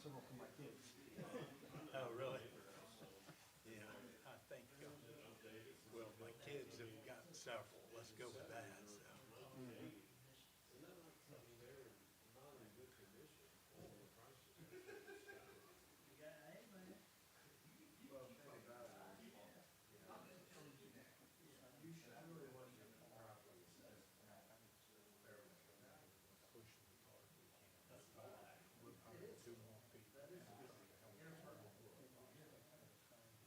several for my kids. Oh, really? Yeah, I think, well, my kids have got several. Let's go with that, so.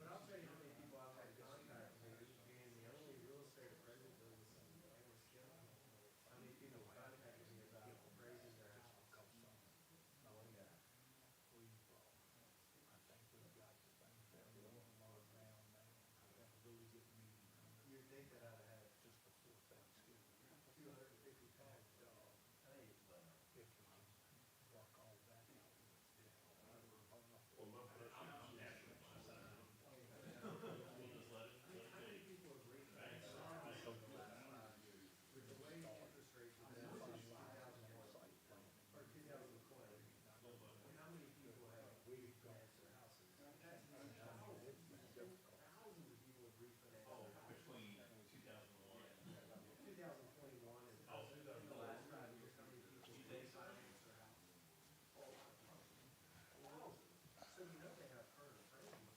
But I'll tell you how many people I've had contact me, being the only real estate appraisal business in Amherst County. How many people have contacted me about appraising their house? One guy. You'd think that I'd have had just before Thanksgiving, 250 calls. Hey, people have refinanced their house in the last 5 years. With the way interest rates have been since 2001 or 2020, how many people have refinanced their houses? Thousands of people have refinanced their houses. Between 2001 and 2021 and in the last 5 years, how many people have refinanced their house? Thousands. So you know they have current appraisal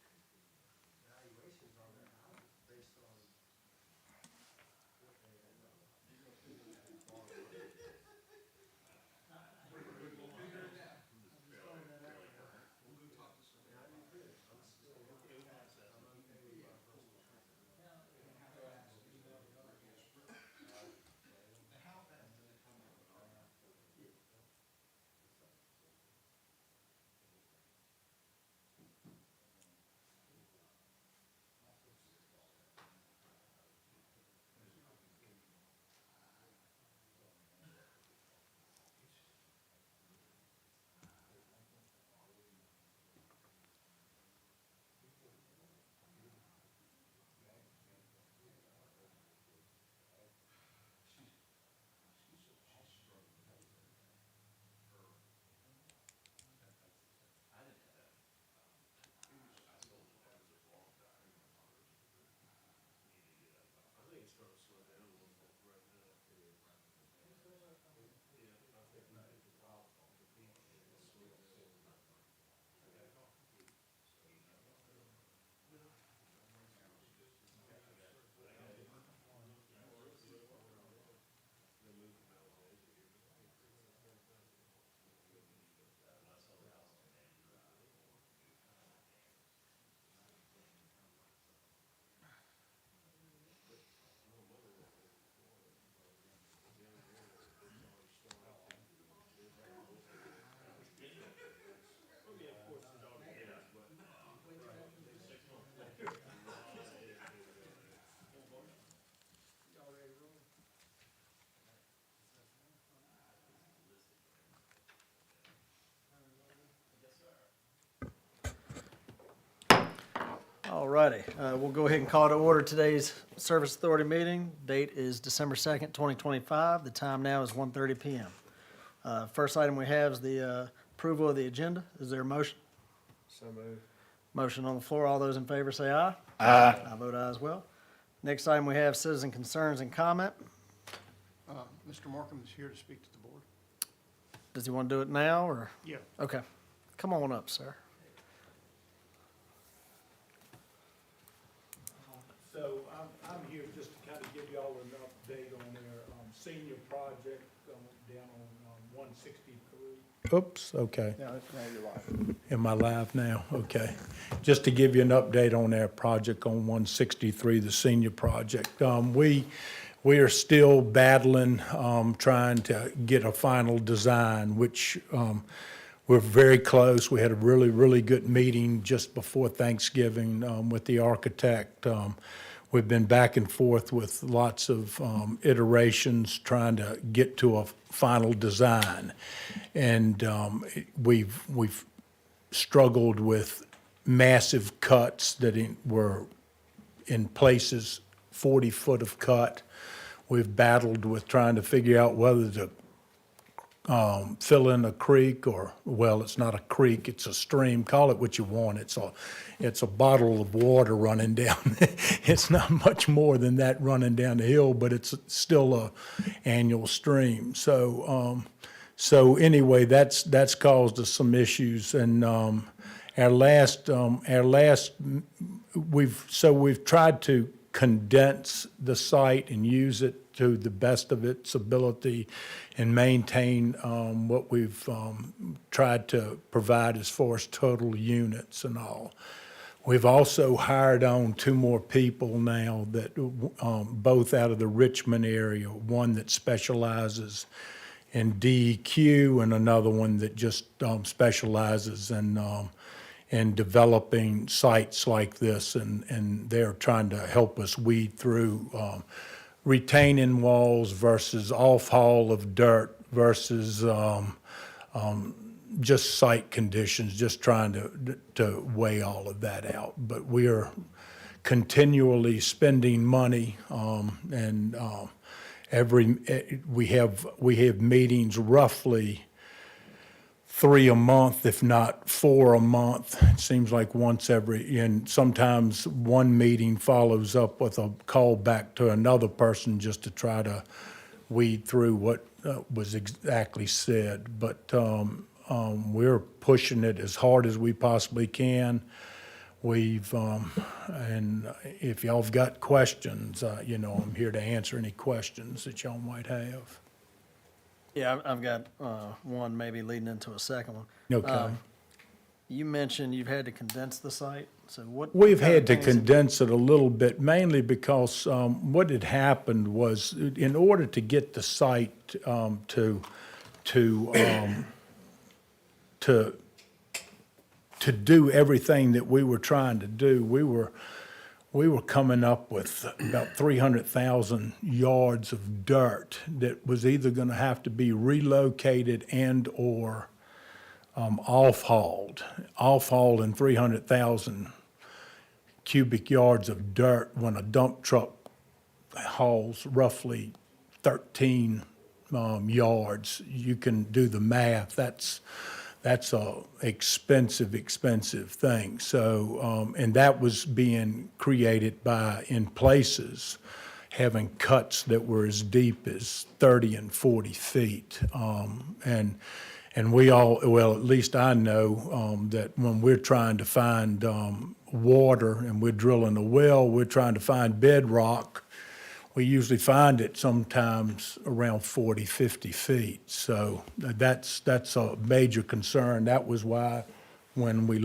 valuations on their houses based on what they own. I think it's starting to slow down a little bit right now. Yeah, I think we could pop the peak and slow down. All righty, we'll go ahead and call to order today's Service Authority meeting. Date is December 2nd, 2025. The time now is 1:30 PM. First item we have is the approval of the agenda. Is there a motion? So moved. Motion on the floor. All those in favor say aye. Aye. I vote aye as well. Next item we have citizen concerns and comment. Mr. Markham is here to speak to the board. Does he want to do it now, or? Yeah. Okay, come on up, sir. So I'm here just to kind of give y'all an update on their senior project down on 163. Oops, okay. Now you're live. Am I live now? Okay. Just to give you an update on their project on 163, the senior project. We are still battling, trying to get a final design, which we're very close. We had a really, really good meeting just before Thanksgiving with the architect. We've been back and forth with lots of iterations trying to get to a final design. And we've struggled with massive cuts that were in places 40 foot of cut. We've battled with trying to figure out whether to fill in a creek or, well, it's not a creek, it's a stream, call it what you want. It's a bottle of water running down. It's not much more than that running down the hill, but it's still a annual stream. So anyway, that's caused us some issues. And we've tried to condense the site and use it to the best of its ability and maintain what we've tried to provide as far as total units and all. We've also hired on 2 more people now that both out of the Richmond area, one that specializes in DEQ and another one that just specializes in developing sites like this, and they're trying to help us weed through retaining walls versus off-haul of dirt versus just site conditions, just trying to weigh all of that out. But we are continually spending money, and we have meetings roughly 3 a month, if not 4 a month. It seems like once every, and sometimes one meeting follows up with a call back to another person just to try to weed through what was exactly said. But we're pushing it as hard as we possibly can. And if y'all have got questions, I'm here to answer any questions that y'all might have. Yeah, I've got one maybe leading into a second one. Okay. You mentioned you've had to condense the site, so what? We've kind of had to things have- condense it a little bit, mainly because what had happened was, in order to get the site to do everything that we were trying to do, we were coming up with about 300,000 yards of dirt that was either going to have to be relocated and/or off-hauled. Off-hauled in 300,000 cubic yards of dirt when a dump truck hauls roughly 13 yards. You can do the math. That's a expensive thing. So, and that was being created by, in places, having cuts that were as deep as 30 and 40 feet. And we all, well, at least I know that when we're trying to find water and we're drilling a well, we're trying to find bedrock. We usually find it sometimes around 40, 50 feet. So that's a major concern. That was why when we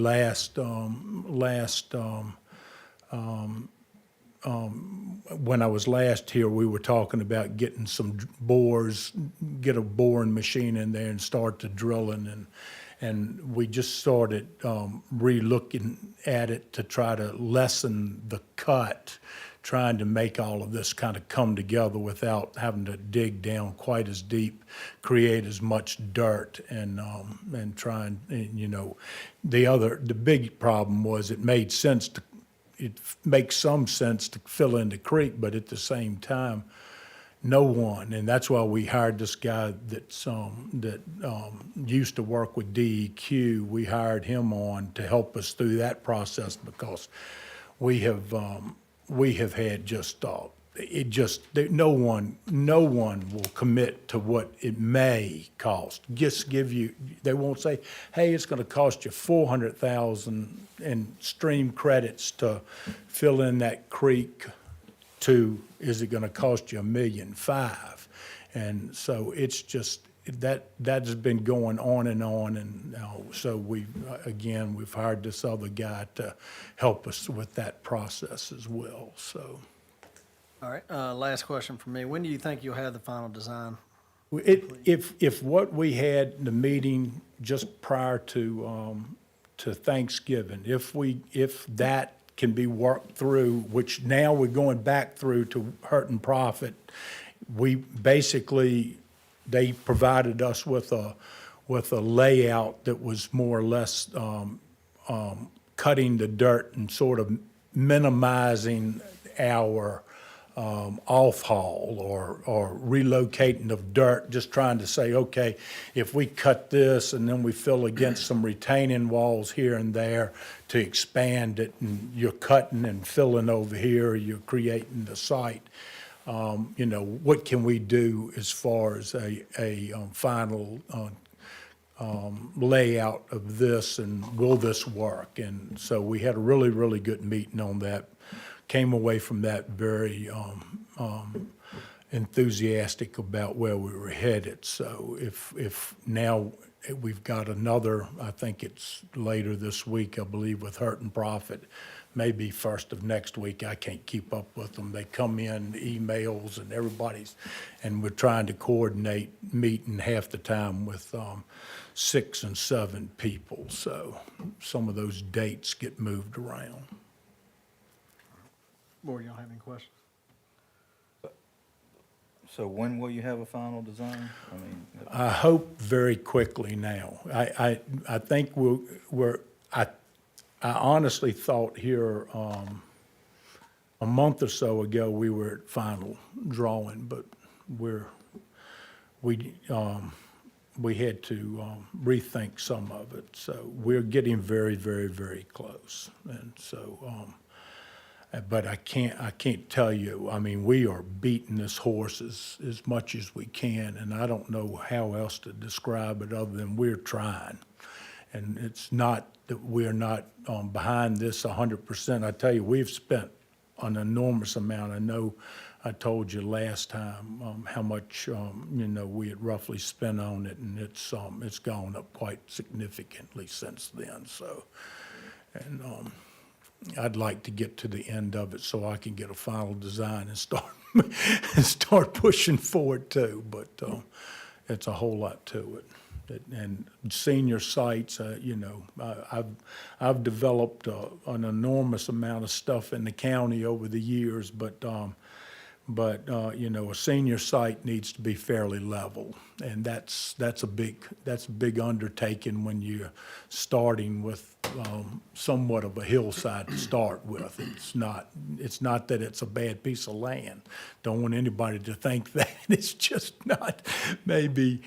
when I was last here, we were talking about getting some bores, get a boring machine in there and start to drilling. And we just started re-looking at it to try to lessen the cut, trying to make all of this kind of come together without having to dig down quite as deep, create as much dirt, and trying, the big problem was it makes some sense to fill in the creek, but at the same time, no one, and that's why we hired this guy that used to work with DEQ. We hired him on to help us through that process because we have had no one will commit to what it may cost. They won't say, hey, it's going to cost you 400,000 in stream credits to fill in that creek, to is it going to cost you $1.5 million? And so it's just that has been going on, and so we've hired this other guy to help us with that process as well. So. All right, last question from me. When do you think you'll have the final design? If what we had in the meeting just prior to Thanksgiving, if that can be worked through, which now we're going back through to hurt and profit, they provided us with a layout that was more or less cutting the dirt and sort of minimizing our off-haul or relocating of dirt, just trying to say, okay, if we cut this and then we fill against some retaining walls here and there to expand it, and you're cutting and filling over here, you're creating the site. You know, what can we do as far as a final layout of this, and will this work? And so we had a really, really good meeting on that. Came away from that very enthusiastic about where we were headed. So if now we've got another, I think it's later this week, I believe, with Hurt and Profit, maybe first of next week. I can't keep up with them. They come in, emails, and everybody's, and we're trying to coordinate meeting half the time with 6 and 7 people. So some of those dates get moved around. Board, y'all have any questions? So when will you have a final design? I mean, I hope very quickly now. I think I honestly thought here, a month or so ago, we were at final drawing, but we had to rethink some of it. So we're getting very, very, very close. And so, but I can't tell you, I mean, we are beating this horse as much as we can, and I don't know how else to describe it other than we're trying. And it's not that we're not behind this 100%. I tell you, we've spent an enormous amount. I know I told you last time how much, you know, we had roughly spent on it, and it's gone up quite significantly since then. So, and I'd like to get to the end of it so I can get a final design and start pushing forward too. But it's a whole lot to it. And senior sites, you know, I've developed an enormous amount of stuff in the county over the years, but you know, a senior site needs to be fairly level, and that's a big undertaking when you're starting with somewhat of a hillside to start with. It's not that it's a bad piece of land. Don't want anybody to think that. It's just not maybe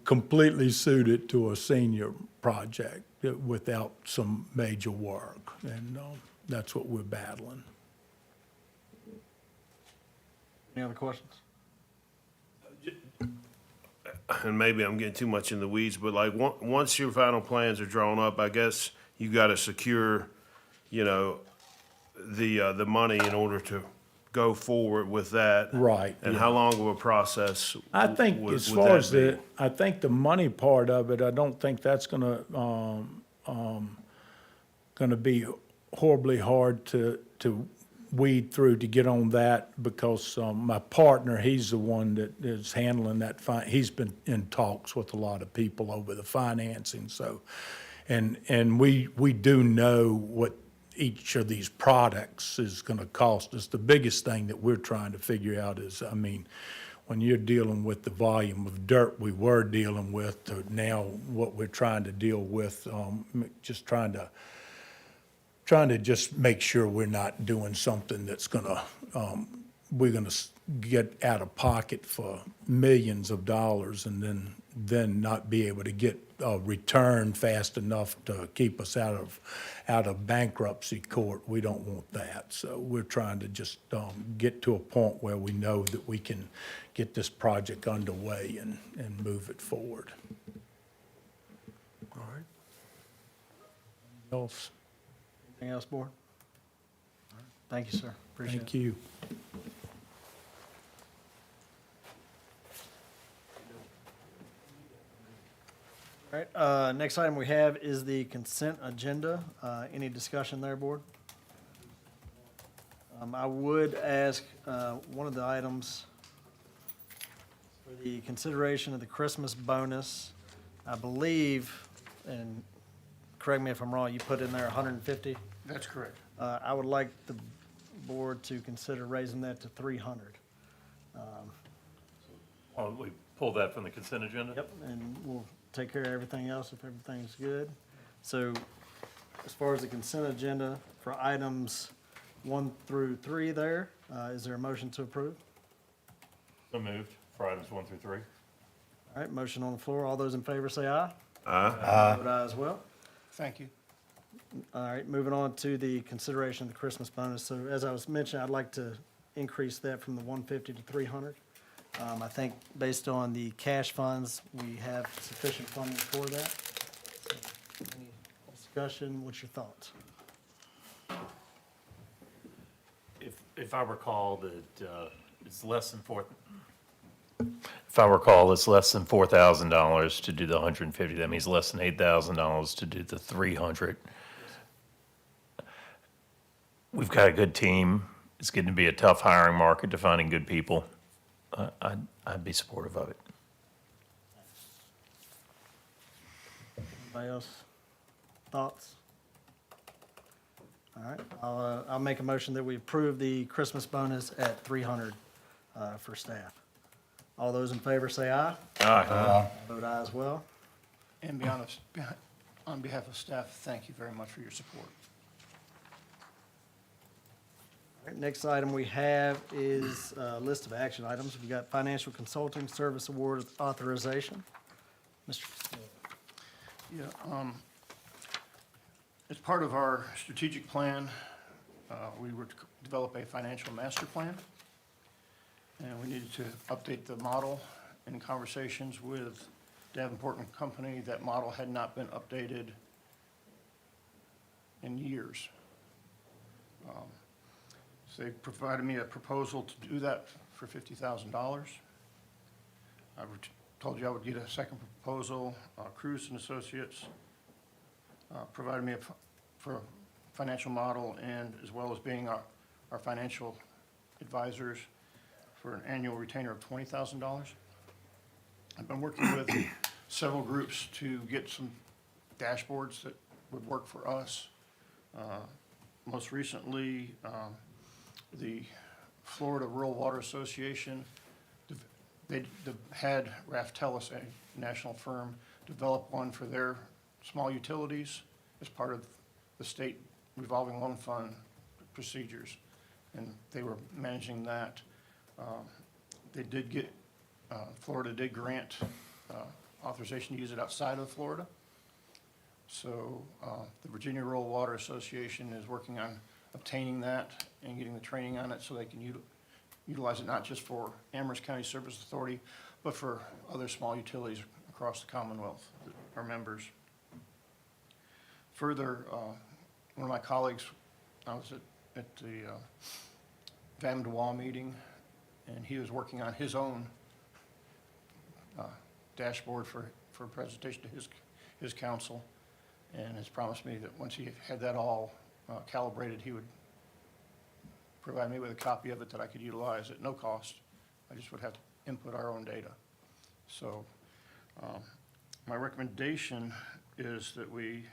completely suited to a senior project without some major work, and that's what we're battling. Any other questions? And maybe I'm getting too much in the weeds, but like, once your final plans are drawn up, I guess you gotta secure, you know, the money in order to go forward with that. Right, And yeah. how long of a process? I think as would far that as be? I think the money part of it, I don't think that's gonna be horribly hard to weed through to get on that, because my partner, he's the one that is handling that. He's been in talks with a lot of people over the financing, so, and we do know what each of these products is gonna cost us. The biggest thing that we're trying to figure out is, I mean, when you're dealing with the volume of dirt we were dealing with to now what we're trying to deal with, just trying to just make sure we're not doing something that's we're gonna get out of pocket for millions of dollars and then not be able to get a return fast enough to keep us out of bankruptcy court. We don't want that. So we're trying to just get to a point where we know that we can get this project underway and move it forward. All right. Else? Anything else, board? All right. Thank you, sir. Appreciate it. Thank you. All right, next item we have is the consent agenda. Any discussion there, board? I would ask, one of the items for the consideration of the Christmas bonus, I believe, and correct me if I'm wrong, you put in there 150? That's correct. I would like the board to consider raising that to 300. We pull that from the consent agenda? Yep, and we'll take care of everything else if everything's good. So as far as the consent agenda for items 1 through 3 there. Is there a motion to approve? So moved for items 1 through 3. All right, motion on the floor. All those in favor say aye. Aye. Vote aye as well. Thank you. All right, moving on to the consideration of the Christmas bonus. So as I was mentioning, I'd like to increase that from the 150 to 300. I think based on the cash funds, we have sufficient funding for that. So, any discussion? What's your thoughts? If I recall that it's less than if I recall, it's less than $4,000 to do the 150. That means less than $8,000 to do the 300. We've got a good team. It's getting to be a tough hiring market to finding good people. I'd be supportive of it. Anybody else? Thoughts? All right, I'll make a motion that we approve the Christmas bonus at 300 for staff. All those in favor say aye. Aye. Vote aye as well. And on behalf of staff, thank you very much for your support. All right, next item we have is a list of action items. We've got financial consulting service award authorization. Mr. Castillo. Yeah, as part of our strategic plan, we were to develop a financial master plan, and we needed to update the model. In conversations with Davenport and Company, that model had not been updated in years. So they provided me a proposal to do that for $50,000. I told you I would get a second proposal. Cruz and Associates provided me for a financial model, and as well as being our financial advisors for an annual retainer of $20,000. I've been working with several groups to get some dashboards that would work for us. Most recently, the Florida Rural Water Association, they had Raftellus, a national firm, develop one for their small utilities as part of the state revolving loan fund procedures, and they were managing that. They did get, Florida did grant authorization to use it outside of Florida. So the Virginia Rural Water Association is working on obtaining that and getting the training on it so they can utilize it not just for Amherst County Service Authority, but for other small utilities across the Commonwealth that are members. Further, one of my colleagues, I was at the Vam DeWall meeting, and he was working on his own dashboard for presentation to his council, and has promised me that once he had that all calibrated, he would provide me with a copy of it that I could utilize at no cost. I just would have to input our own data. So my recommendation is that we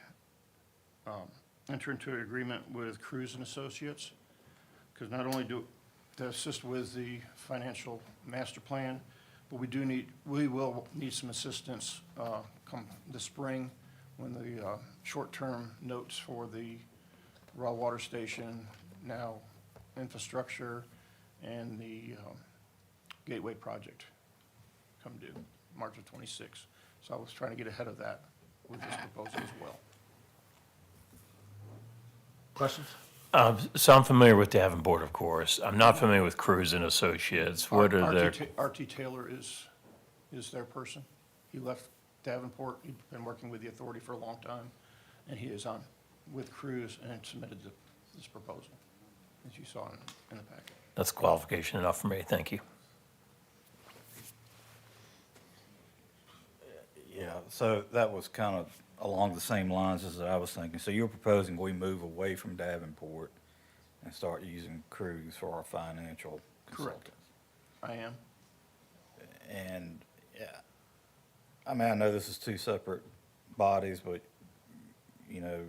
enter into an agreement with Cruz and Associates, because not only do they assist with the financial master plan, but we will need some assistance come the spring when the short-term notes for the raw water station, now infrastructure, and the Gateway project come due, March of '26. So I was trying to get ahead of that with this proposal as well. Questions? So I'm familiar with Davenport, of course. I'm not familiar with Cruz and Associates. What are their? R.T. Taylor is their person. He left Davenport. He'd been working with the authority for a long time, and he is on with Cruz and submitted this proposal, as you saw in the packet. That's qualification enough for me. Thank you. Yeah, so that was kind of along the same lines as I was thinking. So you're proposing we move away from Davenport and start using Cruz for our financial consultants? I am. And, yeah, I mean, I know this is two separate bodies, but, you know,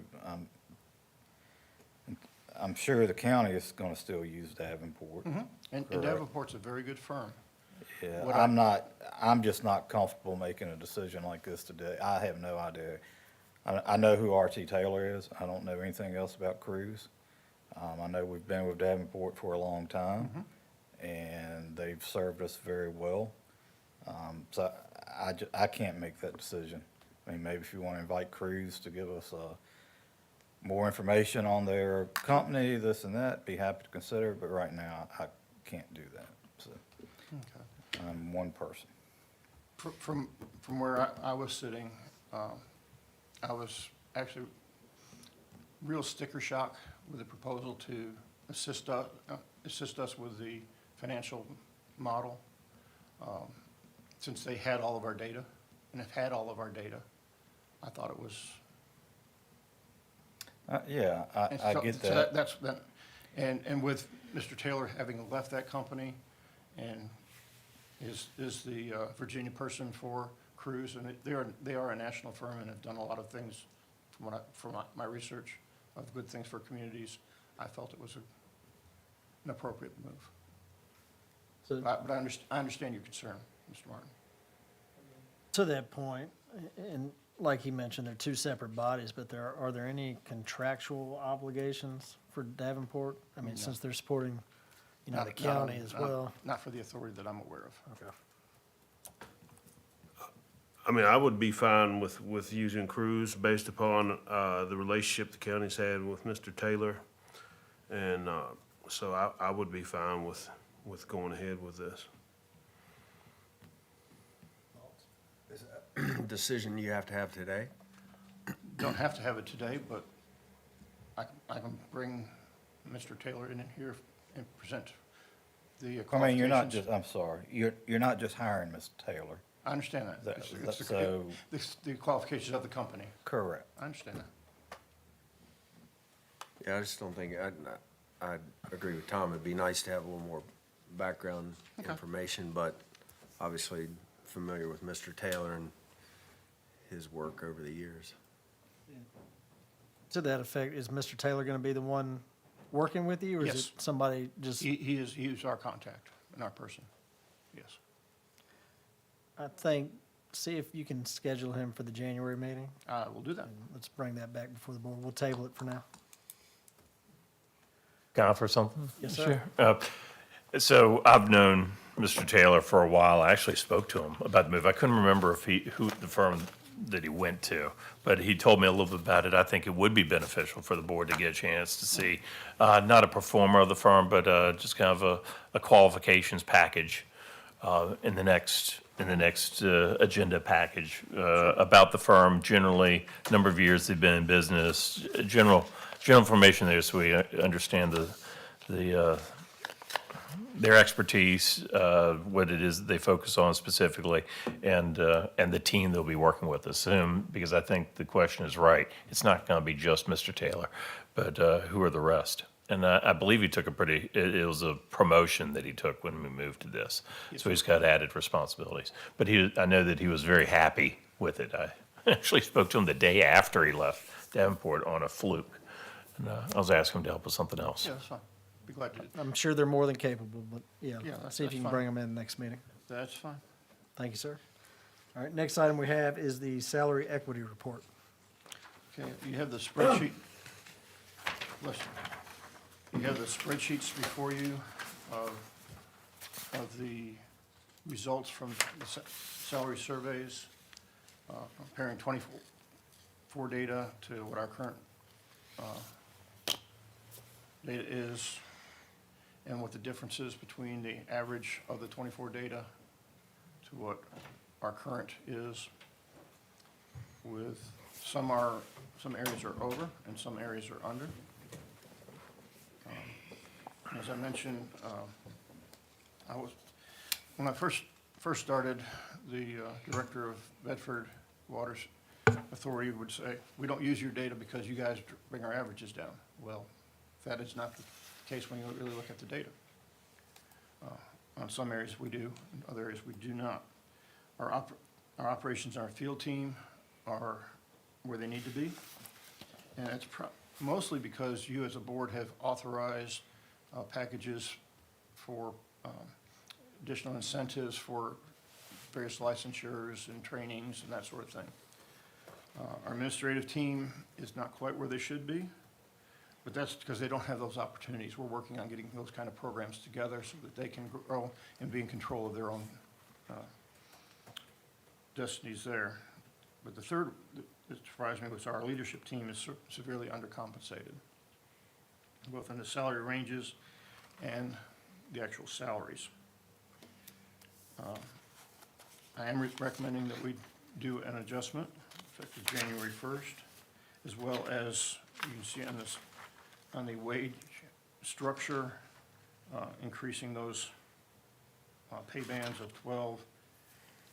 I'm sure the county is gonna still use Davenport. And Correct. Davenport's a very good firm. Yeah, What I'm just not comfortable making a decision like this today. I have no idea. I know who R.T. Taylor is. I don't know anything else about Cruz. I know we've been with Davenport for a long time, and they've served us very well. So I can't make that decision. I mean, maybe if you want to invite Cruz to give us more information on their company, this and that, be happy to consider, but right now, I can't do that. So Okay. I'm one person. From where I was sitting, I was actually real sticker shock with the proposal to assist us with the financial model. Since they had all of our data and have had all of our data, I thought it was. Yeah, And I so- get so that. That's, and with Mr. Taylor having left that company and is the Virginia person for Cruise, and they are a national firm and have done a lot of things from my research of good things for communities. I felt it was an appropriate move. So But I understand your concern, Mr. Martin. to that point, and like he mentioned, they're two separate bodies, but are there any contractual obligations for Davenport? I mean, No. since they're supporting, the Not- county not- as not- well. Not for the authority that I'm aware of. Okay. I mean, I would be fine with using Cruz based upon, the relationship the county's had with Mr. Taylor. And, so I would be fine with going ahead with this. Decision you have to have today? Don't have to have it today, but I can bring Mr. Taylor in here and present the I qualifications. mean, you're not just, I'm sorry, you're not just hiring Mr. Taylor. I understand that. That- It's the- so- it's the qualifications of the company. Correct. I understand that. Yeah, I just don't think, I agree with Tom, it'd be nice to have a little more background Okay. information, but obviously familiar with Mr. Taylor and his work over the years. To that effect, is Mr. Taylor going to be the one working with you, or is Yes. it somebody just? He is our contact and our person. Yes. I think, see if you can schedule him for the January meeting. We'll do that. And let's bring that back before the board. We'll table it for now. Can I offer something? Yes, sir. So I've known Mr. Taylor for a while. I actually spoke to him about the move. I couldn't remember who the firm that he went to, but he told me a little bit about it. I think it would be beneficial for the board to get a chance to see, not a performer of the firm, but just kind of a qualifications package in the next agenda package about the firm generally, number of years they've been in business, general information there, so we understand their expertise, what it is that they focus on specifically, and the team they'll be working with. Assume, because I think the question is right. It's not going to be just Mr. Taylor, but who are the rest? And I believe he took it was a promotion that he took when we moved to this. So he's got added responsibilities. But I know that he was very happy with it. I actually spoke to him the day after he left Davenport on a fluke. And I was asking him to help with something else. Yeah, that's fine. Be glad to. I'm sure they're more than capable, but Yeah, that's- see if you that's can fine. bring them in the next meeting. That's fine. Thank you, sir. All right, next item we have is the salary equity report. Okay, you have the spreadsheet. Listen, you have the spreadsheets before you of the results from the salary surveys, comparing 24 data to what our current data is, and what the difference is between the average of the 24 data to what our current is, with some areas are over and some areas are under. As I mentioned, when I first started, the director of Bedford Waters Authority would say, "We don't use your data because you guys bring our averages down." Well, that is not the case when you really look at the data. On some areas we do, in other areas we do not. Our operations, our field team are where they need to be. And it's mostly because you as a board have authorized packages for additional incentives for various licensures and trainings and that sort of thing. Our administrative team is not quite where they should be. But that's because they don't have those opportunities. We're working on getting those kind of programs together so that they can grow and be in control of their own destinies there. But the third that surprised me was our leadership team is severely undercompensated, both in the salary ranges and the actual salaries. I am recommending that we do an adjustment effective January 1st, as well as, you can see on this, on the wage structure, increasing those pay bands of 12,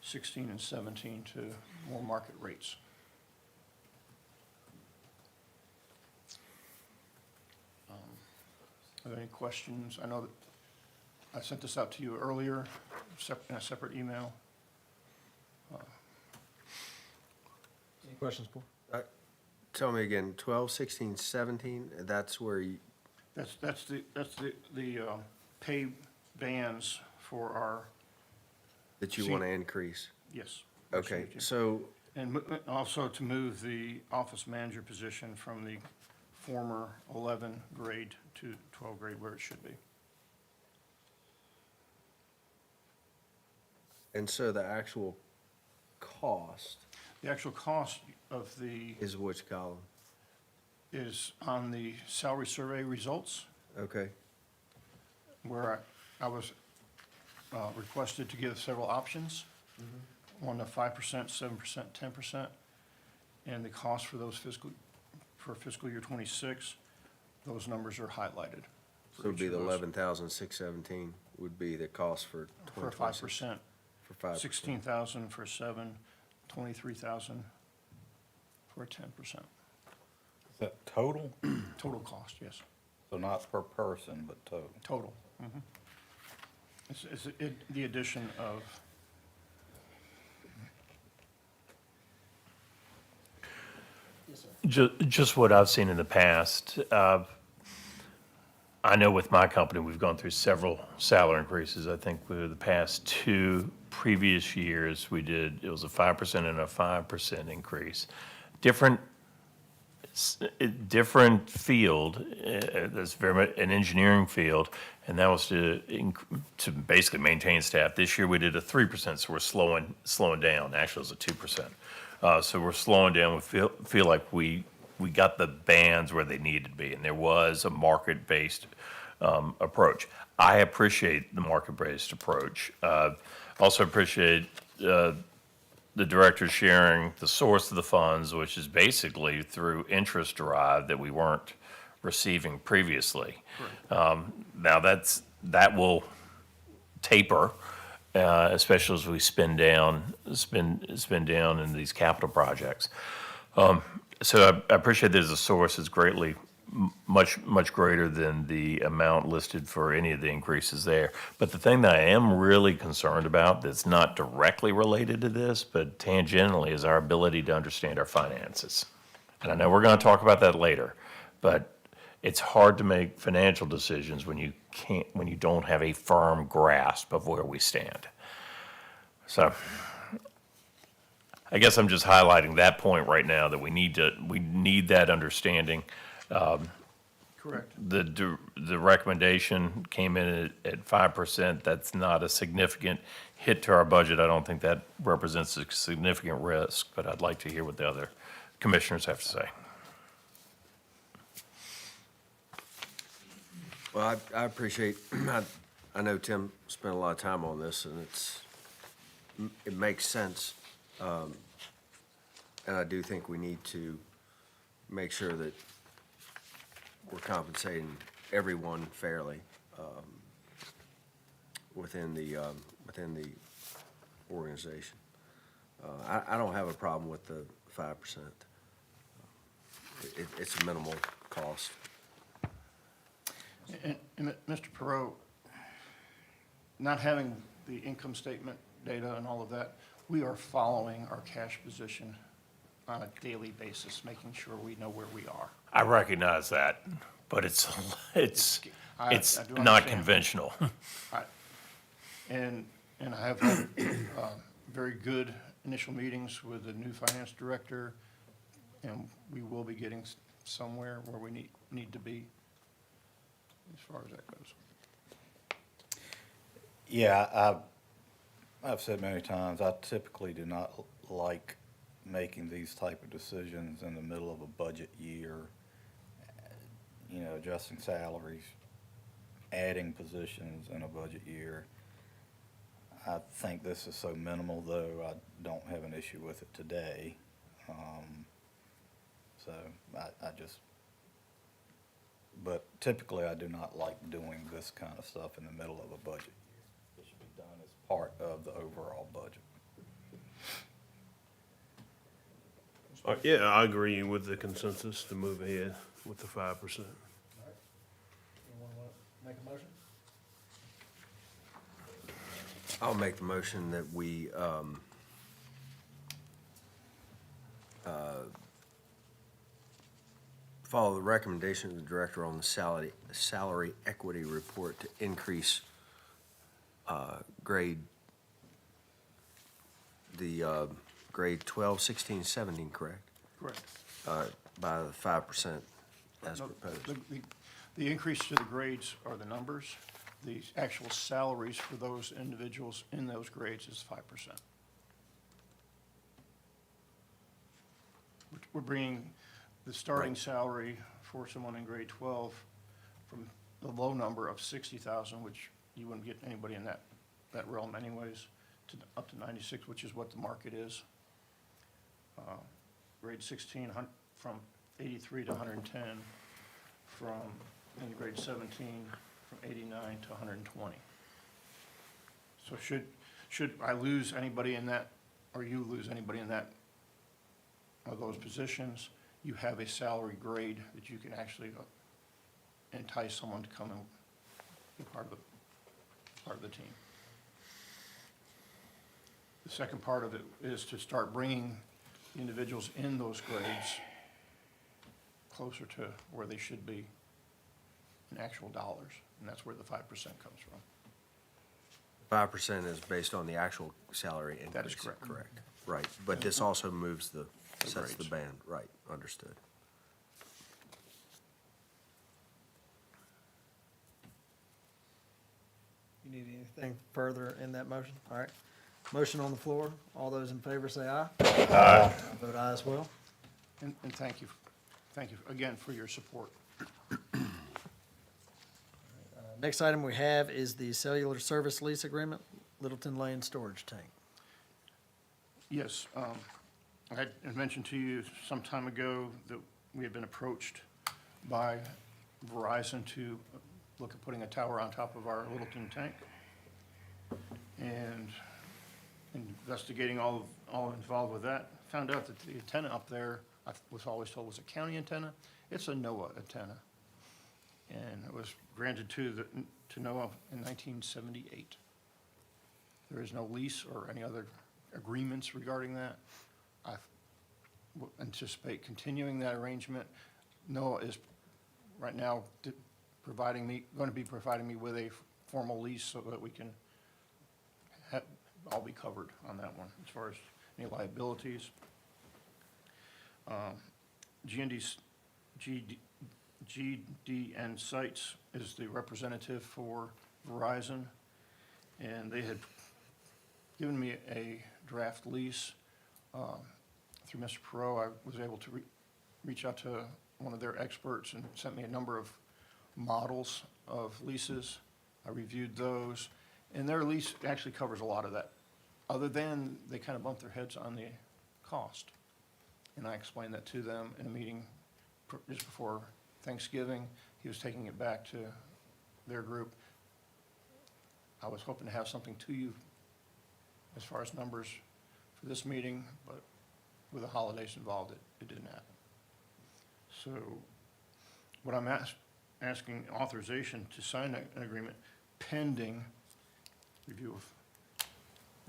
16, and 17 to more market rates. Are there any questions? I know that I sent this out to you earlier in a separate email. Any questions, Paul? Tell me again, 12, 16, 17, that's where you, That's the pay bands for our, that you want to increase? yes. Okay, so, And also to move the office manager position from the former 11 grade to 12 grade where it should be. and so the actual cost The actual cost of the, is which column? is on the salary survey results, Okay, where I was requested to give several options. One of 5%, 7%, 10%, and the cost for those for fiscal year '26, those numbers are highlighted. so it'd be each the of those. 11,617 would be the cost for For 2026? 5%, For 5%. 16,000 for 7, 23,000 for 10%. Is that total? Total cost, yes, So not per person, but total. total. It's the addition of, Just what I've seen in the past. I know with my company, we've gone through several salary increases. I think the past 2 previous years, it was a 5% and a 5% increase. Different field, that's very much an engineering field, and that was to basically maintain staff. This year, we did a 3%, so we're slowing down. Actually, it was a 2%. So we're slowing down. We feel like we got the bands where they needed to be, and there was a market-based approach. I appreciate the market-based approach. Also appreciate the director sharing the source of the funds, which is basically through interest derived that we weren't receiving previously. Now that will taper, especially as we spend down in these capital projects. So I appreciate there's a source that's greatly, much greater than the amount listed for any of the increases there. But the thing that I am really concerned about that's not directly related to this, but tangentially, is our ability to understand our finances. And I know we're going to talk about that later, but it's hard to make financial decisions when you don't have a firm grasp of where we stand. So I guess I'm just highlighting that point right now, that we need that understanding. correct. The recommendation came in at 5%. That's not a significant hit to our budget. I don't think that represents a significant risk, but I'd like to hear what the other commissioners have to say. Well, I appreciate, I know Tim spent a lot of time on this, and it makes sense. And I do think we need to make sure that we're compensating everyone fairly within the organization. I don't have a problem with the 5%. It's a minimal cost. And Mr. Perot, not having the income statement data and all of that, we are following our cash position on a daily basis, making sure we know where we are. I recognize that, but it's I do not understand. conventional. And I have had very good initial meetings with the new finance director, and we will be getting somewhere where we need to be as far as that goes. Yeah, I've said many times, I typically do not like making these type of decisions in the middle of a budget year, you know, adjusting salaries, adding positions in a budget year. I think this is so minimal, though, I don't have an issue with it today. So I just, but typically I do not like doing this kind of stuff in the middle of a budget year. It should be done as part of the overall budget. Yeah, I agree with the consensus to move ahead with the 5%. Anyone want to make a motion? I'll make the motion that we, follow the recommendation of the director on the salary equity report to increase, grade 12, 16, 17, correct? Correct. By the 5% as No, proposed. The increase to the grades are the numbers. The actual salaries for those individuals in those grades is 5%. We're bringing the starting Right. salary for someone in grade 12 from the low number of 60,000, which you wouldn't get anybody in that realm anyways, to up to 96, which is what the market is. Grade 16, from 83 to 110, in grade 17, from 89 to 120. So should I lose anybody in that, or you lose anybody in that, of those positions, you have a salary grade that you can actually entice someone to come and be part of the team. The second part of it is to start bringing the individuals in those grades closer to where they should be in actual dollars, and that's where the 5% comes from. 5% is based on the actual salary increase. That is correct. Correct, right. But this also moves sets the grades. band, right, understood. You need anything further in that motion? All right. Motion on the floor. All those in favor say aye. Aye. I vote aye as well. And thank you again for your support. Next item we have is the cellular service lease agreement, Littleton Lane Storage Tank. Yes, I had mentioned to you some time ago that we had been approached by Verizon to look at putting a tower on top of our Littleton tank. And investigating all involved with that, found out that the antenna up there, I was always told was a county antenna. It's a NOAA antenna. And it was granted to NOAA in 1978. There is no lease or any other agreements regarding that. I anticipate continuing that arrangement. NOAA is right now going to be providing me with a formal lease so that we can all be covered on that one as far as any liabilities. GDN Sites is the representative for Verizon, and they had given me a draft lease. Through Mr. Perot, I was able to reach out to one of their experts and sent me a number of models of leases. I reviewed those, and their lease actually covers a lot of that, other than they kind of bumped their heads on the cost. And I explained that to them in a meeting just before Thanksgiving. He was taking it back to their group. I was hoping to have something to you as far as numbers for this meeting, but with the holidays involved, it didn't happen. So what I'm asking authorization to sign an agreement pending review of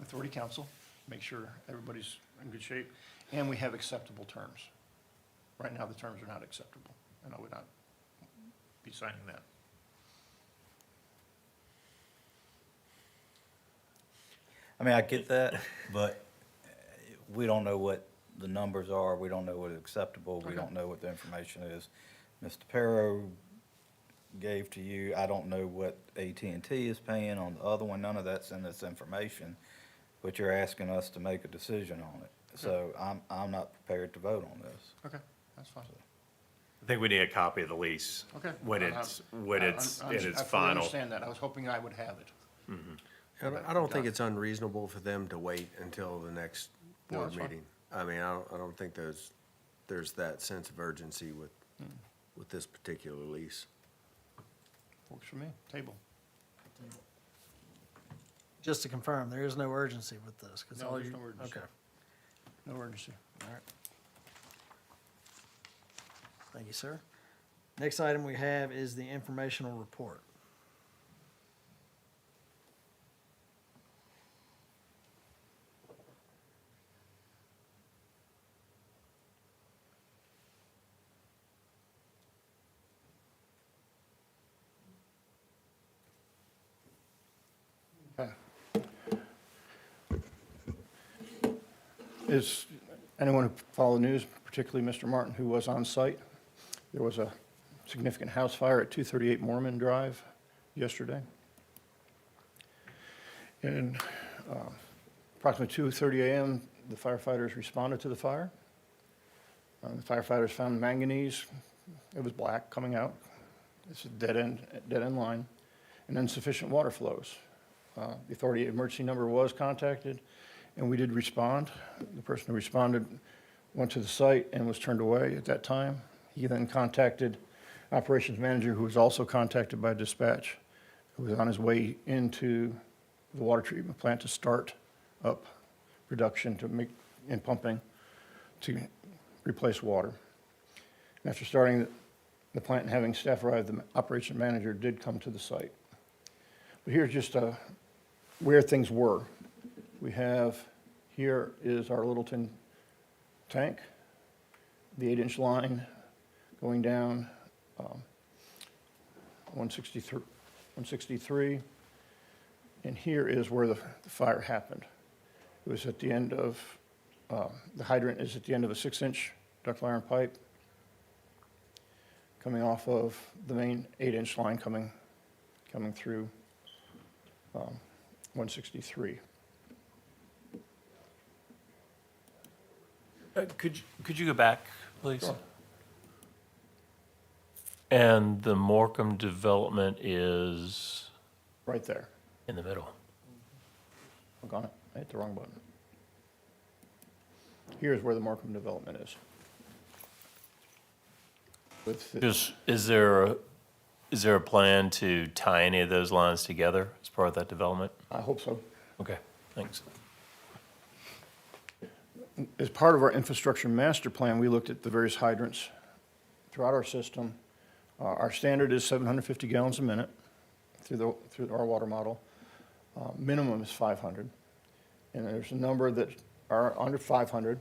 Authority Council, make sure everybody's in good shape, and we have acceptable terms. Right now, the terms are not acceptable, and I would not be signing that. I mean, I get that, but we don't know what the numbers are, we don't know what is acceptable, we don't know what the information is. Mr. Perro gave to you, I don't know what AT&T is paying on the other one, none of that's in this information, but you're asking us to make a decision on it. So I'm not prepared to vote on this. Okay, that's fine. I think we need a copy of the lease. Okay. When I- it's I- in its I fully final. understand that. I was hoping I would have it. I don't think it's unreasonable for them to wait until the next No, board that's fine. meeting. I mean, I don't think there's that sense of urgency with this particular lease. Works for me. Table. Just to confirm, there is no urgency with this, because No, all there's you, no urgency. okay, No urgency. all right. Thank you, sir. Next item we have is the informational report. Okay. Is anyone who followed the news, particularly Mr. Martin, who was on site, there was a significant house fire at 238 Mormon Drive yesterday. And approximately 2:30 a.m., the firefighters responded to the fire. The firefighters found manganese, it was black coming out. It's a dead end line, and insufficient water flows. The authority emergency number was contacted, and we did respond. The person who responded went to the site and was turned away at that time. He then contacted operations manager, who was also contacted by dispatch, who was on his way into the water treatment plant to start up production and pumping to replace water. And after starting the plant and having staff arrive, the operation manager did come to the site. But here's just where things were. We have, here is our Littleton tank, the 8-inch line going down 163, and here is where the fire happened. It was at the end of, the hydrant is at the end of a 6-inch ductile iron pipe coming off of the main 8-inch line coming through 163. Could you go back, please? Sure. And the Morecambe development is Right there. in the middle. Look on it. I hit the wrong button. Here's where the Markham development is. With the- Is there a plan to tie any of those lines together as part of that development? I hope so. Okay, thanks. As part of our infrastructure master plan, we looked at the various hydrants throughout our system. Our standard is 750 gallons a minute through our water model. Minimum is 500. And there's a number that are under 500.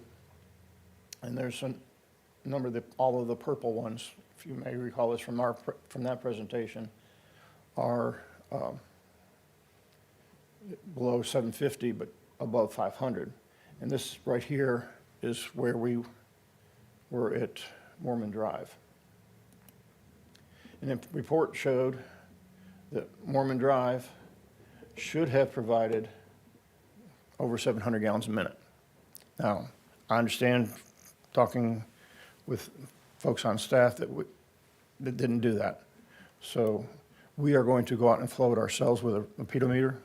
And there's a number that, all of the purple ones, if you may recall this from that presentation, are below 750, but above 500. And this right here is where we were at Mormon Drive. And the report showed that Mormon Drive should have provided over 700 gallons a minute. Now, I understand talking with folks on staff that didn't do that. So we are going to go out and flow it ourselves with a pedometer.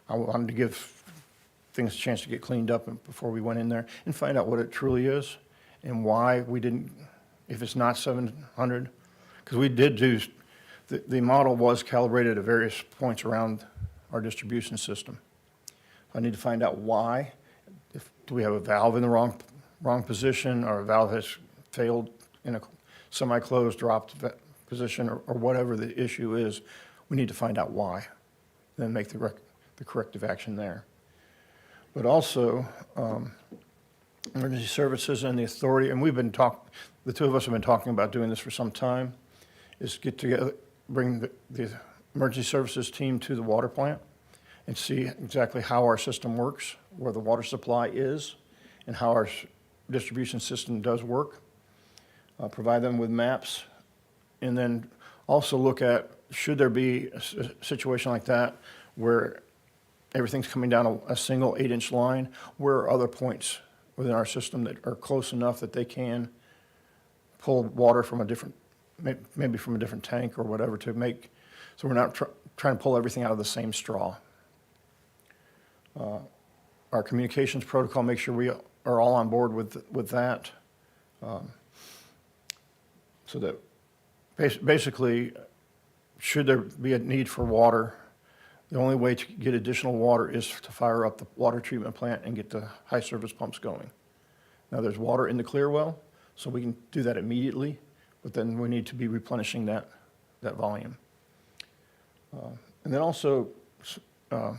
I wanted to give things a chance to get cleaned up before we went in there and find out what it truly is and why we didn't, if it's not 700, because we did do, the model was calibrated at various points around our distribution system. I need to find out why. Do we have a valve in the wrong position, or a valve has failed in a semi-closed dropped position, or whatever the issue is? We need to find out why, then make the corrective action there. But also, emergency services and the authority, and the two of us have been talking about doing this for some time, is get together, bring the emergency services team to the water plant and see exactly how our system works, where the water supply is, and how our distribution system does work. Provide them with maps, and then also look at, should there be a situation like that where everything's coming down a single 8-inch line, where are other points within our system that are close enough that they can pull water from a different, maybe from a different tank or whatever to make, so we're not trying to pull everything out of the same straw. Our communications protocol, make sure we are all on board with that. So that basically, should there be a need for water, the only way to get additional water is to fire up the water treatment plant and get the high service pumps going. Now, there's water in the clear well, so we can do that immediately, but then we need to be replenishing that volume. And then also, the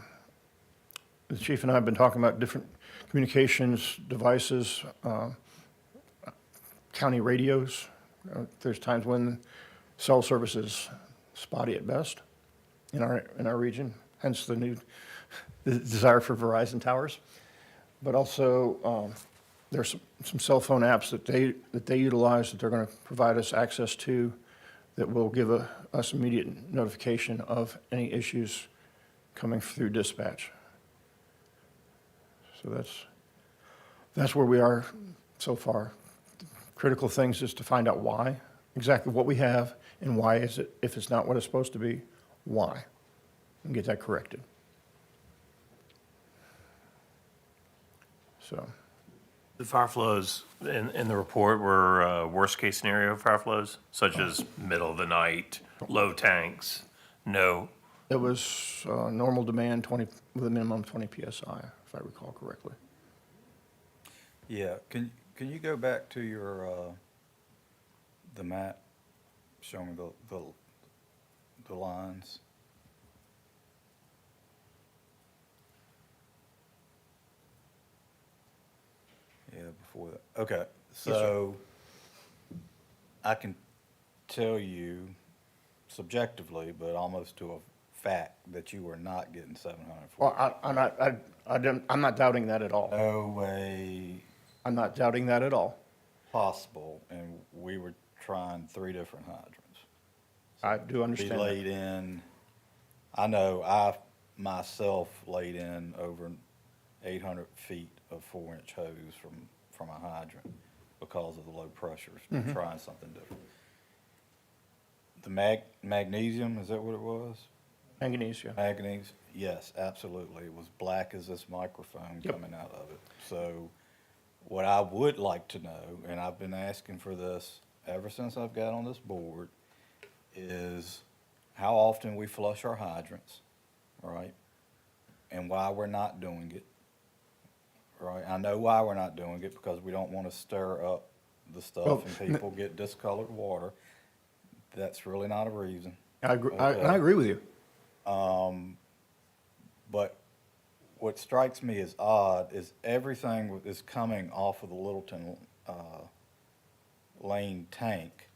chief and I have been talking about different communications devices, county radios. There's times when cell service is spotty at best in our region, hence the desire for Verizon towers. But also, there's some cell phone apps that they utilize that they're going to provide us access to that will give us immediate notification of any issues coming through dispatch. So that's where we are so far. Critical things is to find out why, exactly what we have, and why is it, if it's not what it's supposed to be, why, and get that corrected. So, The fire flows in the report were worst-case scenario fire flows, such as middle of the night, low tanks, no. it was normal demand, 20, with a minimum of 20 PSI, if I recall correctly. Yeah, can you go back to your, the map showing the lines? Yeah, before that. Okay, so I can tell you subjectively, but almost to a fact, that you are not getting 740. Well, I'm not doubting that at all. No way I'm not doubting that at all. possible, and we were trying 3 different hydrants. I do We understand laid that. in, I know I myself laid in over 800 feet of 4-inch hose from a hydrant because of the low pressures, trying something different. The magnesium, is that what it was? Manganese, yeah. Manganese, yes, absolutely. It was black as this microphone Yep. coming out of it. So what I would like to know, and I've been asking for this ever since I've got on this board, is how often we flush our hydrants, right? And why we're not doing it, right? I know why we're not doing it, because we don't want to stir up the Well, stuff and people get discolored water. That's really not a reason. I agree, Okay. I agree with you. But what strikes me as odd is everything is coming off of the Littleton Lane tank.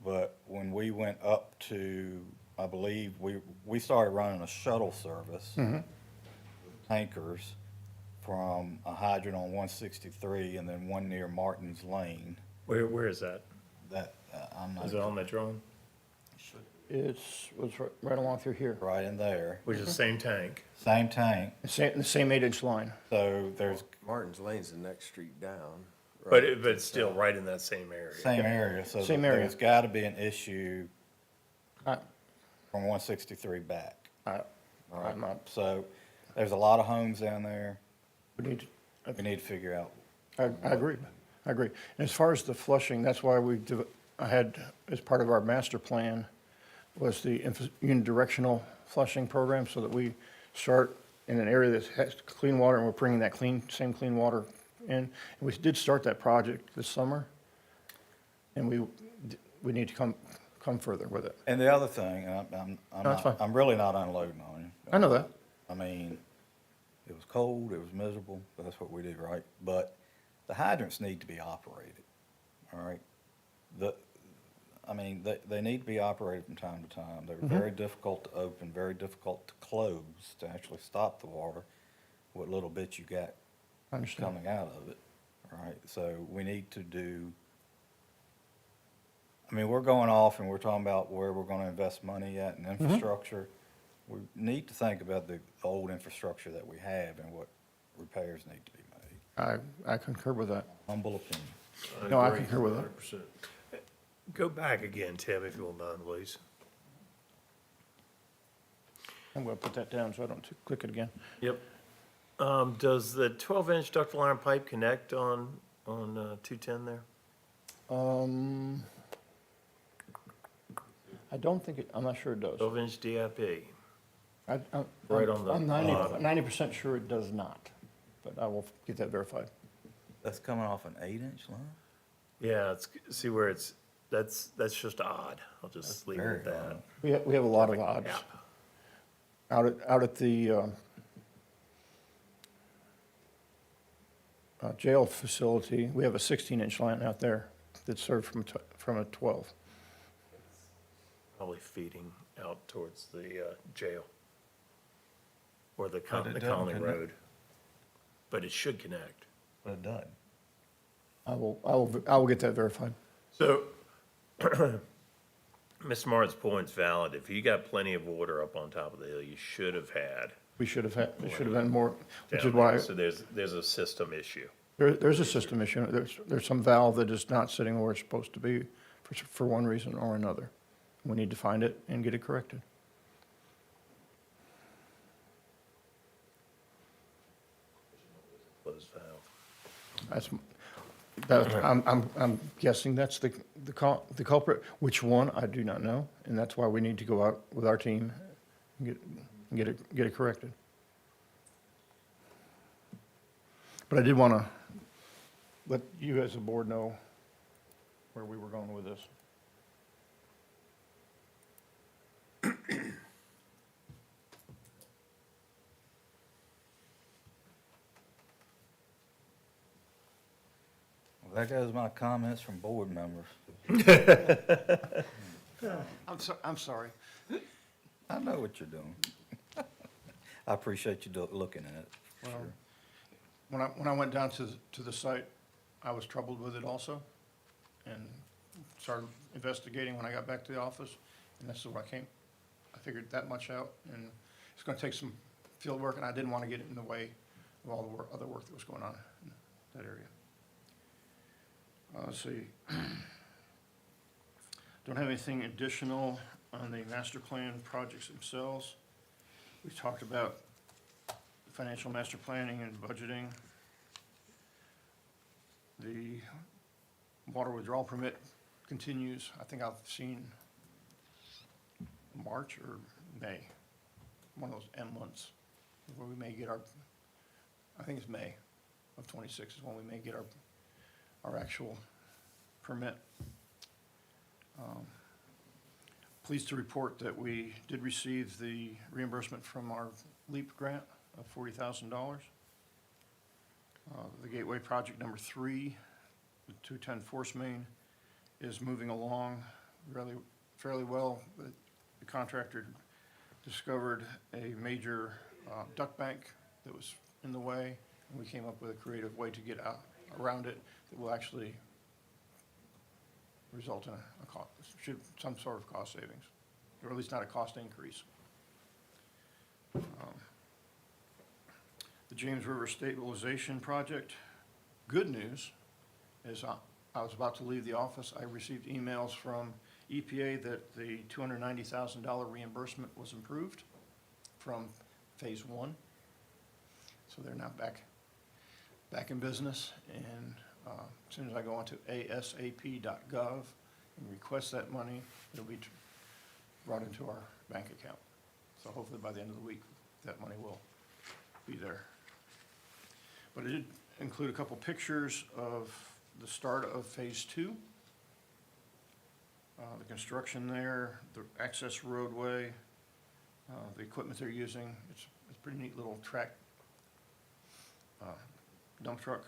But when we went up to, I believe, we started running a shuttle service, with tankers, from a hydrant on 163 and then one near Martin's Lane. Where is that? That, I'm not. Is it on that drawing? It was right along through here. Right in there. Which is the same tank. Same tank. The same 8-inch line. So there's Martin's Lane's the next street down. But right? but it's still right in that same area. same area. So Same area. there's got to be an issue I, from 163 back. I, Right. I'm not, So there's a lot of homes down there. we need to, We need to figure out. I agree. I agree. And as far as the flushing, that's why I had, as part of our master plan, was the unidirectional flushing program, so that we start in an area that has clean water, and we're bringing that same clean water in. And we did start that project this summer, and we need to come further with it. And the other thing, and I'm That's not, fine. I'm really not unloading on you. I know that. I mean, it was cold, it was miserable, but that's what we do, right? But the hydrants need to be operated, all right? They need to be operated from time to time. They're very difficult to open, very difficult to close, to actually stop the water, what little bit you got I understand. coming out of it, right? So we need to do, I mean, we're going off and we're talking about where we're gonna invest money at in infrastructure. We need to think about the old infrastructure that we have and what repairs need to be made. I concur with that. Humble opinion. No, I agree, concur with that. 100%. Go back again, Tim, if you won't mind, please. I'm going to put that down so I don't click it again. Yep. Does the 12-inch ductile iron pipe connect on 210 there? I don't think I'm not sure it does. 12-inch DIP? I'm Right on the I'm bottom. 90% sure it does not, but I will get that verified. That's coming off an 8-inch line? Yeah, see where that's just odd. I'll just leave it very at that. odd. We have a lot of odds. Yeah. Out at the jail facility, we have a 16-inch line out there that's served from a 12. Probably feeding out towards the jail or the But it doesn't Conley connect. Road. But it should connect. But it doesn't. I will get that verified. So, Mr. Martin's point's valid. If you got plenty of water up on top of the hill, you should have had We should have had, it should have been more, which down is why, there. So there's a system issue. there's a system issue. There's some valve that is not sitting where it's supposed to be for one reason or another. We need to find it and get it corrected. Closed valve. I'm guessing that's the culprit. Which one, I do not know, and that's why we need to go out with our team and get it corrected. But I did want to let you as a board know where we were going with this. Well, there goes my comments from board members. I'm sorry. I know what you're doing. I appreciate you looking at it. for Well, sure. When I went down to the site, I was troubled with it also, and started investigating when I got back to the office, and this is where I figured that much out, and it's gonna take some field work, and I didn't wanna get it in the way of all the other work that was going on in that area. Let's see. Don't have anything additional on the master plan projects themselves. We talked about financial master planning and budgeting. The water withdrawal permit continues. I think I've seen March or May, one of those M months, where we may get I think it's May of '26 is when we may get our actual permit. Pleased to report that we did receive the reimbursement from our LEAP grant of $40,000. The Gateway Project number 3, the 210 Force Main, is moving along fairly well. The contractor discovered a major duct bank that was in the way, and we came up with a creative way to get around it that will actually result in some sort of cost savings, or at least not a cost increase. The James River Stabilization Project, good news is I was about to leave the office. I received emails from EPA that the $290,000 reimbursement was approved from Phase 1. So they're now back in business, and as soon as I go onto asap.gov and request that money, it'll be brought into our bank account. So hopefully by the end of the week, that money will be there. But it did include a couple pictures of the start of Phase 2. The construction there, the access roadway, the equipment they're using. It's a pretty neat little track dump truck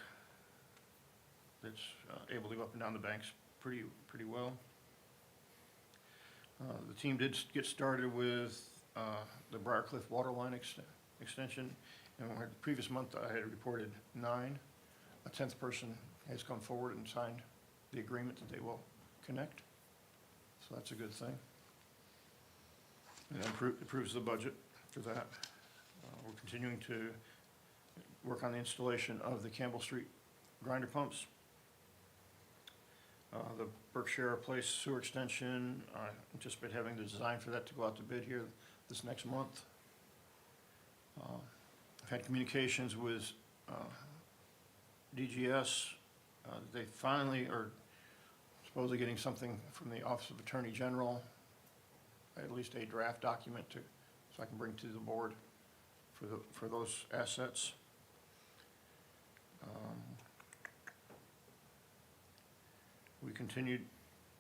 that's able to go up and down the banks pretty well. The team did get started with the Briarcliff Waterline extension, and the previous month I had reported 9. A 10th person has come forward and signed the agreement that they will connect. So that's a good thing. And it approves the budget for that. We're continuing to work on the installation of the Campbell Street grinder pumps. The Berkshire Place sewer extension, I anticipate having the design for that to go out to bid here this next month. I've had communications with DGS. They finally are supposedly getting something from the Office of Attorney General, at least a draft document so I can bring to the board for those assets. We continued,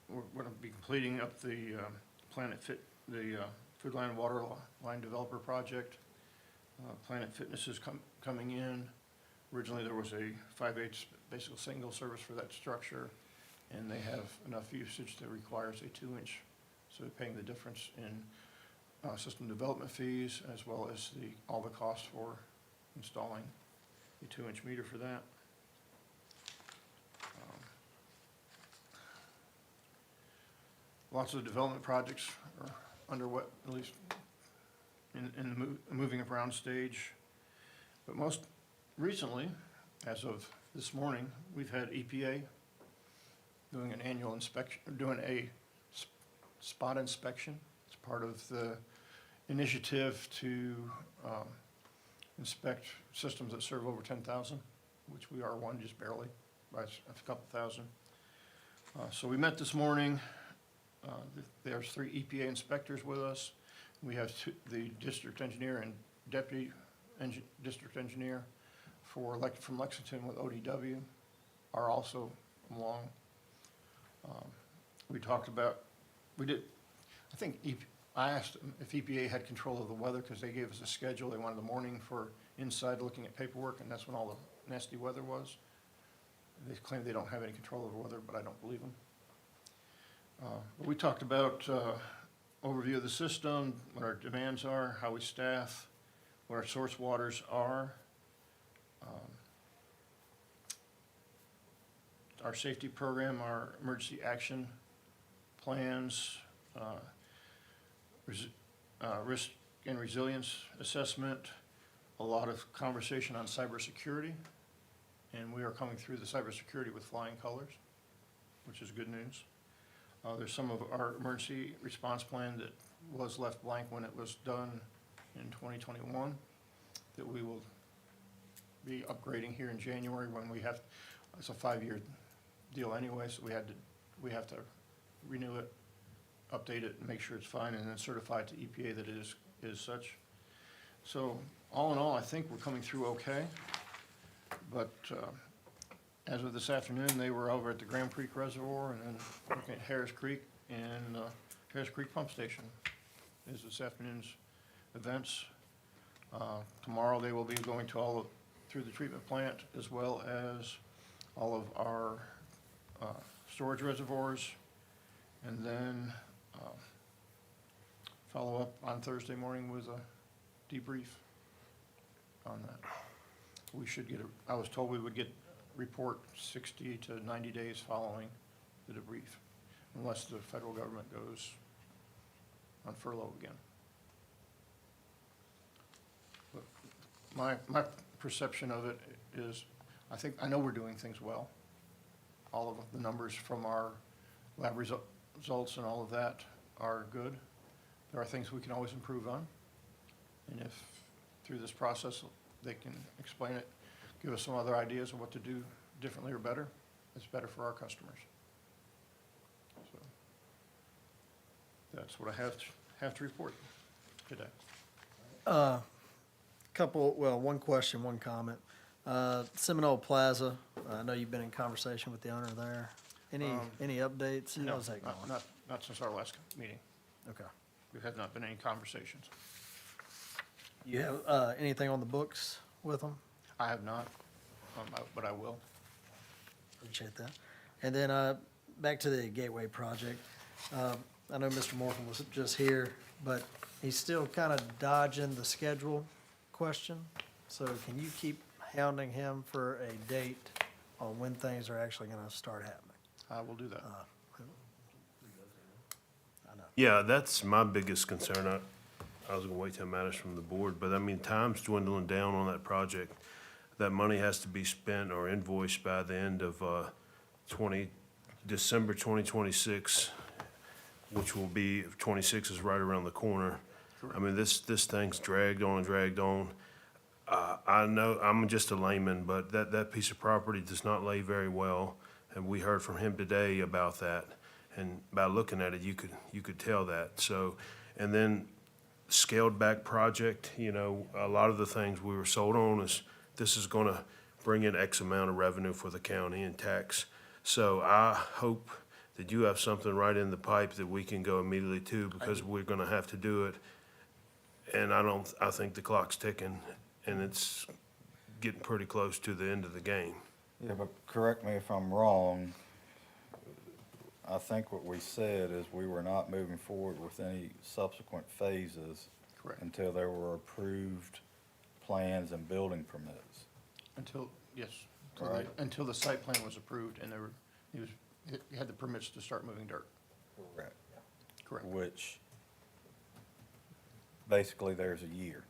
we're going to be completing up the Food Line and Water Line Developer Project. Planet Fitness is coming in. Originally, there was a 5/8 basic single service for that structure, and they have enough usage that requires a 2-inch. So they're paying the difference in system development fees as well as all the costs for installing a 2-inch meter for that. Lots of development projects are underway, at least in the moving around stage. But most recently, as of this morning, we've had EPA doing an annual inspection, doing a spot inspection. It's part of the initiative to inspect systems that serve over 10,000, which we are one, just barely, by a couple thousand. So we met this morning. There's 3 EPA inspectors with us. We have the district engineer and deputy district engineer from Lexington with ODW are also along. We talked about, I asked them if EPA had control of the weather because they gave us a schedule. They wanted the morning for inside looking at paperwork, and that's when all the nasty weather was. They claim they don't have any control over weather, but I don't believe them. But we talked about overview of the system, what our demands are, how we staff, what our source waters are, our safety program, our emergency action plans, risk and resilience assessment, a lot of conversation on cybersecurity, and we are coming through the cybersecurity with flying colors, which is good news. There's some of our emergency response plan that was left blank when it was done in 2021 that we will be upgrading here in January when it's a 5-year deal anyway, so we have to renew it, update it, and make sure it's fine, and then certify it to EPA that it is such. So all in all, I think we're coming through okay, but as of this afternoon, they were over at the Graham Creek Reservoir and then looking at Harris Creek, and Harris Creek Pump Station is this afternoon's events. Tomorrow, they will be going through the treatment plant as well as all of our storage reservoirs, and then follow up on Thursday morning with a debrief on that. We should I was told we would get report 60 to 90 days following the debrief, unless the federal government goes on furlough again. But my perception of it is, I know we're doing things well. All of the numbers from our lab results and all of that are good. There are things we can always improve on, and if through this process they can explain it, give us some other ideas of what to do differently or better, it's better for our customers. So that's what I have to report today. One question, one comment. Seminole Plaza, I know you've been in conversation with the owner there. Any updates? No, How's that going? not since our last meeting. Okay. There have not been any conversations. You have anything on the books with them? I have not, but I will. Appreciate that. And then back to the Gateway project. I know Mr. Morgan was just here, but he's still kind of dodging the schedule question. So can you keep hounding him for a date on when things are actually gonna start happening. I will do that. Yeah, that's my biggest concern. I was gonna wait till it matters from the board, but I mean, time's dwindling down on that project. That money has to be spent or invoiced by the end of, December 2026, which will be, 26 is right around the corner. I mean, this thing's dragged on and dragged on. I know, I'm just a layman, but that piece of property does not lay very well, and we heard from him today about that. And by looking at it, you could tell that, so, and then scaled back project, you know, a lot of the things we were sold on is, this is gonna bring in X amount of revenue for the county and tax. So I hope that you have something right in the pipe that we can go immediately to, because we're gonna have to do it. And I think the clock's ticking, and it's getting pretty close to the end of the game. Yeah, but correct me if I'm wrong. I think what we said is we were not moving forward with any subsequent phases Correct. until there were approved plans and building permits. Until, yes, Right. until the site plan was approved and he had the permits to start moving dirt. Correct. Correct. Which, basically, there's a year.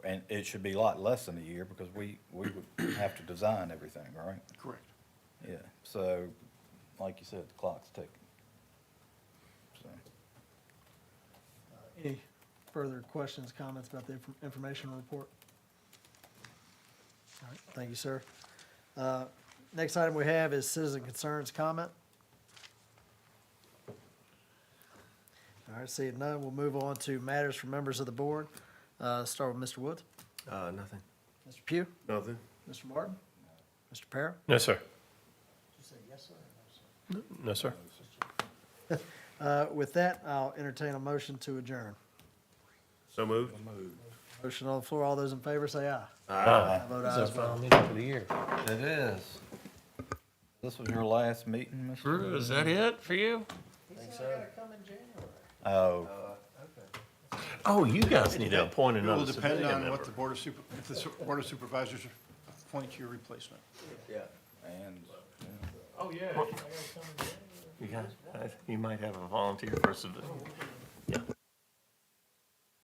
And it should be a lot less than a year, because we would have to design everything, right? Correct. Yeah, so, like you said, the clock's ticking. So, Any further questions, comments about the information report? All right, thank you, sir. Next item we have is citizen concerns comment. All right, seeing none, we'll move on to matters from members of the board. Start with Mr. Woods, Nothing. Mr. Pugh, Nothing? Mr. Martin, Mr. Para. No, sir. Did you say yes, sir, or No, sir. no, sir? With that, I'll entertain a motion to adjourn. So moved? Motion on the floor, all those in favor say aye. Aye. I vote aye as well. meeting for the year. it is. This was your last meeting, Mr. Drew, is that it for you? Oh, Oh, you guys need to appoint It will another depend civilian on member. what the if the Board of Supervisors appoint your replacement. and, Oh, yeah. You might have a volunteer for civilian.